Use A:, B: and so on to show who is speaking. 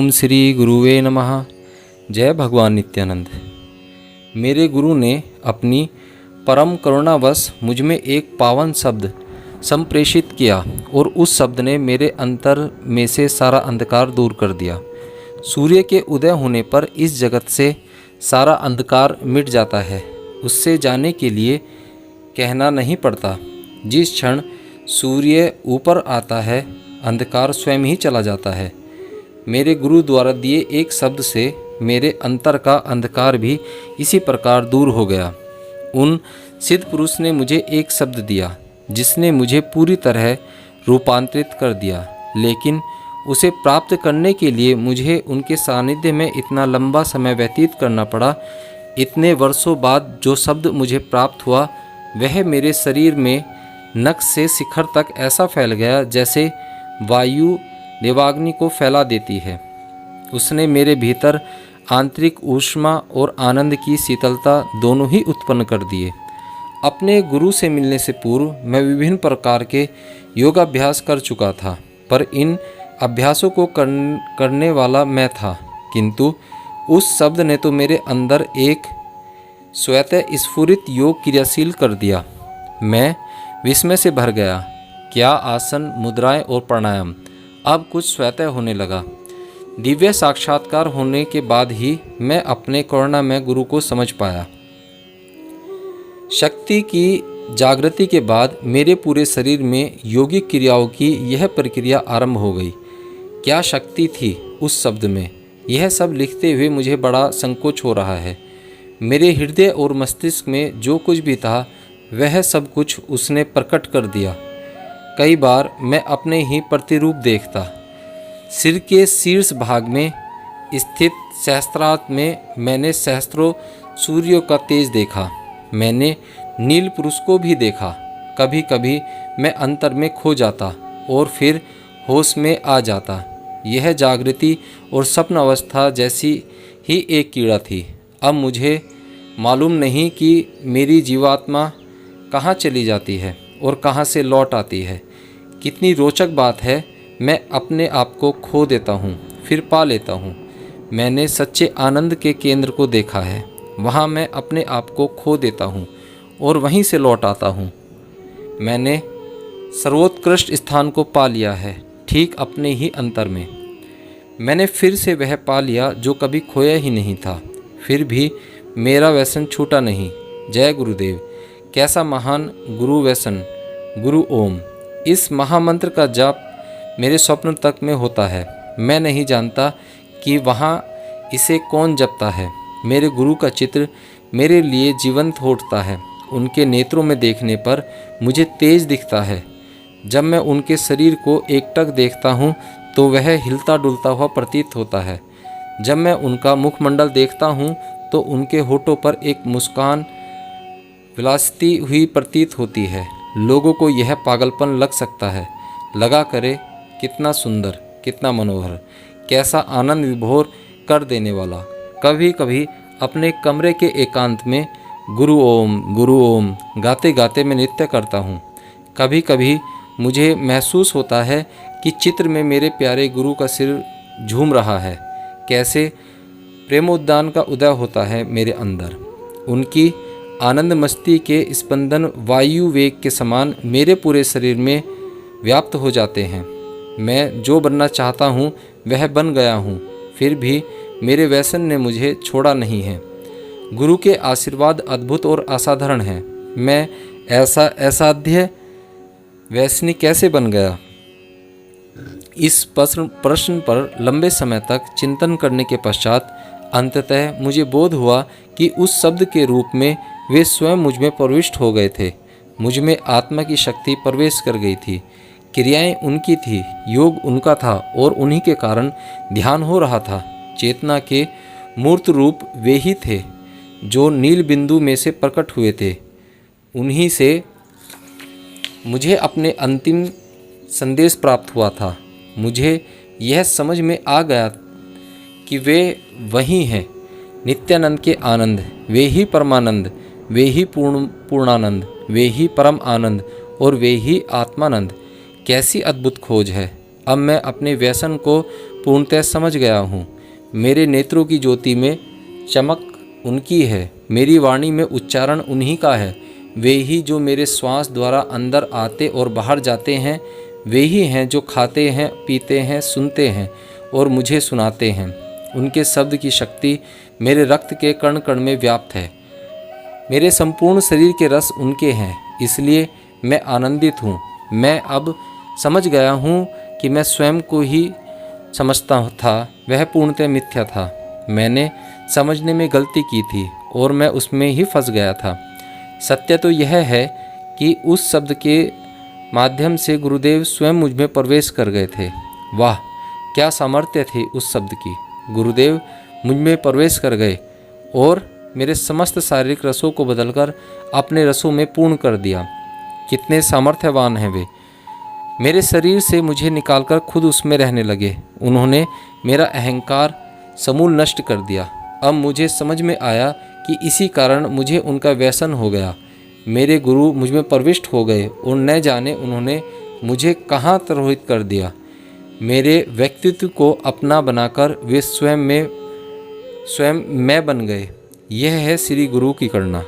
A: ओम श्री गुरुवे नमः। जय भगवान नित्यानंद। मेरे गुरु ने अपनी परम करुणावश मुझ में एक पावन शब्द संप्रेषित किया और उस शब्द ने मेरे अंतर में से सारा अंधकार दूर कर दिया। सूर्य के उदय होने पर इस जगत से सारा अंधकार मिट जाता है। उससे जाने के लिए कहना नहीं पड़ता। जिस क्षण सूर्य ऊपर आता है अंधकार स्वयं ही चला जाता है। मेरे गुरु द्वारा दिए एक शब्द से मेरे अंतर का अंधकार भी इसी प्रकार दूर हो गया। उन सिद्ध पुरुष ने मुझे एक शब्द दिया जिसने मुझे पूरी तरह रूपांतरित कर दिया, लेकिन उसे प्राप्त करने के लिए मुझे उनके सानिध्य में इतना लंबा समय व्यतीत करना पड़ा। इतने वर्षों बाद जो शब्द मुझे प्राप्त हुआ वह मेरे शरीर में नख से शिखर तक ऐसा फैल गया जैसे वायु देवाग्नि को फैला देती है। उसने मेरे भीतर आंतरिक ऊष्मा और आनंद की शीतलता दोनों ही उत्पन्न कर दिए। अपने गुरु से मिलने से पूर्व मैं विभिन्न प्रकार के योगाभ्यास कर चुका था, पर इन अभ्यासों को करने वाला मैं था, किंतु उस शब्द ने तो मेरे अंदर एक स्वतः स्फुरित योग क्रियाशील कर दिया। मैं विस्मय से भर गया। क्या आसन, मुद्राएं और प्राणायाम! अब कुछ स्वतः होने लगा। दिव्य साक्षात्कार होने के बाद ही मैं अपने करुणामय गुरु को समझ पाया। शक्ति की जागृति के बाद मेरे पूरे शरीर में योगिक क्रियाओं की यह प्रक्रिया आरंभ हो गई। क्या शक्ति थी उस शब्द में! यह सब लिखते हुए मुझे बड़ा संकोच हो रहा है। मेरे हृदय और मस्तिष्क में जो कुछ भी था वह सब कुछ उसने प्रकट कर दिया। कई बार मैं अपने ही प्रतिरूप देखता। सिर के शीर्ष भाग में स्थित सहस्त्रार्थ में मैंने सहस्त्रों सूर्यों का तेज देखा। मैंने नील पुरुष को भी देखा। कभी कभी मैं अंतर में खो जाता और फिर होश में आ जाता। यह जागृति और स्वप्न अवस्था जैसी ही एक कीड़ा थी। अब मुझे मालूम नहीं कि मेरी जीवात्मा कहाँ चली जाती है और कहाँ से लौट आती है। कितनी रोचक बात है, मैं अपने आप को खो देता हूँ फिर पा लेता हूँ। मैंने सच्चे आनंद के केंद्र को देखा है। वहाँ मैं अपने आप को खो देता हूँ और वहीं से लौट आता हूँ। मैंने सर्वोत्कृष्ट स्थान को पा लिया है, ठीक अपने ही अंतर में। मैंने फिर से वह पा लिया जो कभी खोया ही नहीं था। फिर भी मेरा व्यसन छूटा नहीं। जय गुरुदेव! कैसा महान गुरु व्यसन! गुरु ओम! इस महामंत्र का जाप मेरे स्वप्न तक में होता है। मैं नहीं जानता कि वहाँ इसे कौन जपता है। मेरे गुरु का चित्र मेरे लिए जीवंत हो उठता है। उनके नेत्रों में देखने पर मुझे तेज दिखता है। जब मैं उनके शरीर को एकटक देखता हूँ तो वह हिलता डुलता हुआ प्रतीत होता है। जब मैं उनका मुखमंडल देखता हूँ तो उनके होठों पर एक मुस्कान विलासती हुई प्रतीत होती है। लोगों को यह पागलपन लग सकता है। लगा करे, कितना सुंदर, कितना मनोहर, कैसा आनंद विभोर कर देने वाला। कभी कभी अपने कमरे के एकांत में गुरु ओम गाते गाते मैं नृत्य करता हूँ। कभी कभी मुझे महसूस होता है कि चित्र में मेरे प्यारे गुरु का सिर झूम रहा है। कैसे प्रेमोद्यान का उदय होता है मेरे अंदर। उनकी आनंद मस्ती के स्पंदन वायु वेग के समान मेरे पूरे शरीर में व्याप्त हो जाते हैं। मैं जो बनना चाहता हूँ वह बन गया हूँ। फिर भी मेरे व्यसन ने मुझे छोड़ा नहीं है। गुरु के आशीर्वाद अद्भुत और असाधारण हैं। मैं ऐसा असाध्य व्यसनी कैसे बन गया? इस प्रश्न पर लंबे समय तक चिंतन करने के पश्चात अंततः मुझे बोध हुआ कि उस शब्द के रूप में वे स्वयं मुझ में प्रविष्ट हो गए थे। मुझ में आत्मा की शक्ति प्रवेश कर गई थी। क्रियाएं उनकी थी, योग उनका था और उन्हीं के कारण ध्यान हो रहा था। चेतना के मूर्त रूप वे ही थे जो नील बिंदु में से प्रकट हुए थे। उन्हीं से मुझे अपने अंतिम संदेश प्राप्त हुआ था। मुझे यह समझ में आ गया कि वे वही हैं, नित्यानंद के आनंद, वे ही परमानंद, वे ही पूर्णानंद, वे ही परम आनंद और वे ही आत्मानंद। कैसी अद्भुत खोज है! अब मैं अपने व्यसन को पूर्णतः समझ गया हूँ। मेरे नेत्रों की ज्योति में चमक उनकी है, मेरी वाणी में उच्चारण उन्हीं का है। वे ही जो मेरे श्वास द्वारा अंदर आते और बाहर जाते हैं, वे ही हैं जो खाते हैं, पीते हैं, सुनते हैं और मुझे सुनाते हैं। उनके शब्द की शक्ति मेरे रक्त के कण कण में व्याप्त है। मेरे संपूर्ण शरीर के रस उनके हैं, इसलिए मैं आनंदित हूँ। मैं अब समझ गया हूँ कि मैं स्वयं को ही समझता था, वह पूर्णतः मिथ्या था। मैंने समझने में गलती की थी और मैं उसमें ही फंस गया था। सत्य तो यह है कि उस शब्द के माध्यम से गुरुदेव स्वयं मुझ में प्रवेश कर गए थे। वाह, क्या सामर्थ्य थी उस शब्द की। गुरुदेव मुझ में प्रवेश कर गए और मेरे समस्त शारीरिक रसों को बदलकर अपने रसों में पूर्ण कर दिया। कितने सामर्थ्यवान हैं वे। मेरे शरीर से मुझे निकालकर खुद उसमें रहने लगे। उन्होंने मेरा अहंकार समूल नष्ट कर दिया। अब मुझे समझ में आया कि इसी कारण मुझे उनका व्यसन हो गया। मेरे गुरु मुझ में प्रविष्ट हो गए और न जाने उन्होंने मुझे कहाँ तिरोहित कर दिया। मेरे व्यक्तित्व को अपना बनाकर वे स्वयं मैं बन गए। यह है श्री गुरु की करुणा।